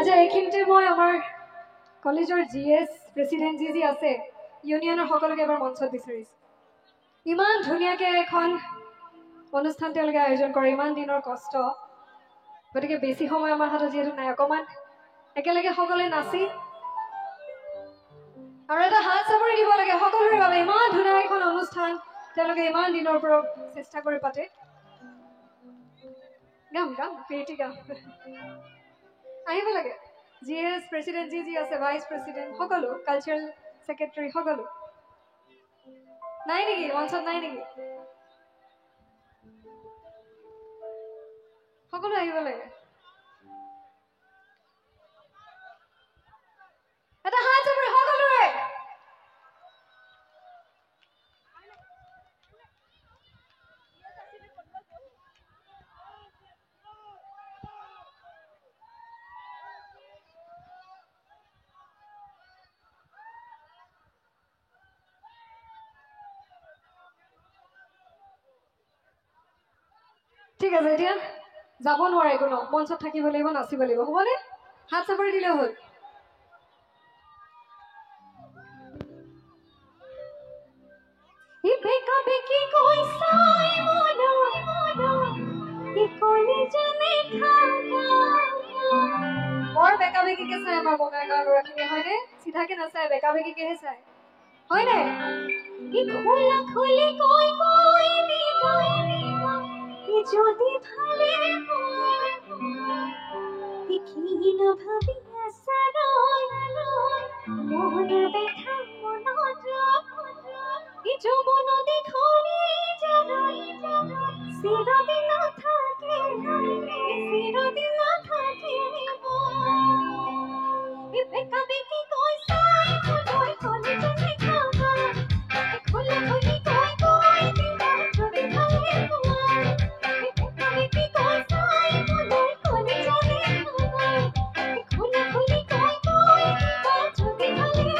আচ্ছা এইখিনিতে মই আমাৰ কলেজৰ জিএস প্ৰেসিডেন্ট যি আছে ইউনিয়নৰ সকলোকে এবাৰ মঞ্চত বিচাৰিছো ইমান ধুনীয়াকে এখন অনুষ্ঠান তেওঁলোকে আয়োজন কৰে ইমান দিনৰ কষ্ট গতিকে বেছি সময় আমাৰ হাতত যেহেতু নাই অকমান একেলগে সকলোৱে নাচি আৰু এটা হাত চাপৰি দিব লাগে সকলোৰে বাবে ইমান ধুনীয়া এখন অনুষ্ঠান তেওঁলোকে ইমান দিনৰ পৰা চেষ্টা কৰি পাতে গাম গাম পেটি গাম আহিব লাগে জিএস প্ৰেসিডেন্ট যি আছে ভাইস প্ৰেসিডেন্ট সকলো কালচাৰেল সেক্ৰেটাৰী সকলো নাই নেকি মঞ্চত নাই নেকি সকলো আহিব লাগে এটা হাত চাপৰি সকলোৰে ঠিক আছে এতিয়া যাব নোৱাৰে কোনো মঞ্চত থাকিব লাগিব নাচিব লাগিব হ'বনে হাত চাপৰি দিলে হ'ল বেকা বেকি কৈছাই মনা কি কলি জানে খাবা বৰ বেকা বেকিকে চাই আমাৰ বঙাইগাঁৱৰ ল'ৰাখিনি হয়নে চিধাকে নাচায় বেকা বেকিকেহে চায় হয়নে কি খোলা খুলি কৈ কৈ দিবা কি যদি ভালে কি না ভাবি আছা ৰয় মোহনৰ বেঠা মনত কি যৌবন দেখনি জানাই চিৰদিন থাকে চিৰদিন থাকে বেকা বেকি কৈছাই মই কলি জানে খাবা খোলা খুলি কৈ কৈ দিবা যদি ভালে বেকা বেকি কৈছাই মই কলি জানে খাবা খোলা খুলি কৈ কৈ দিবা যদি ভালে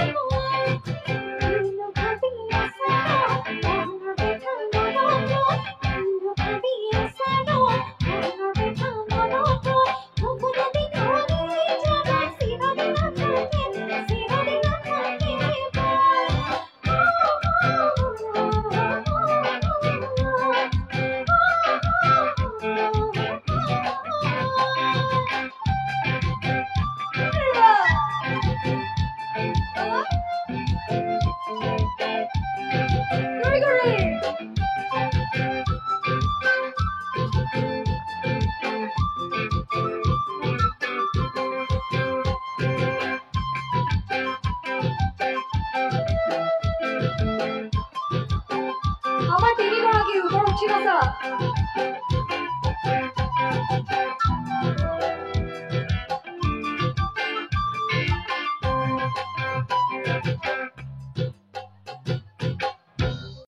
আমাৰ তিনিগৰাকী ওপৰ উঠি আছা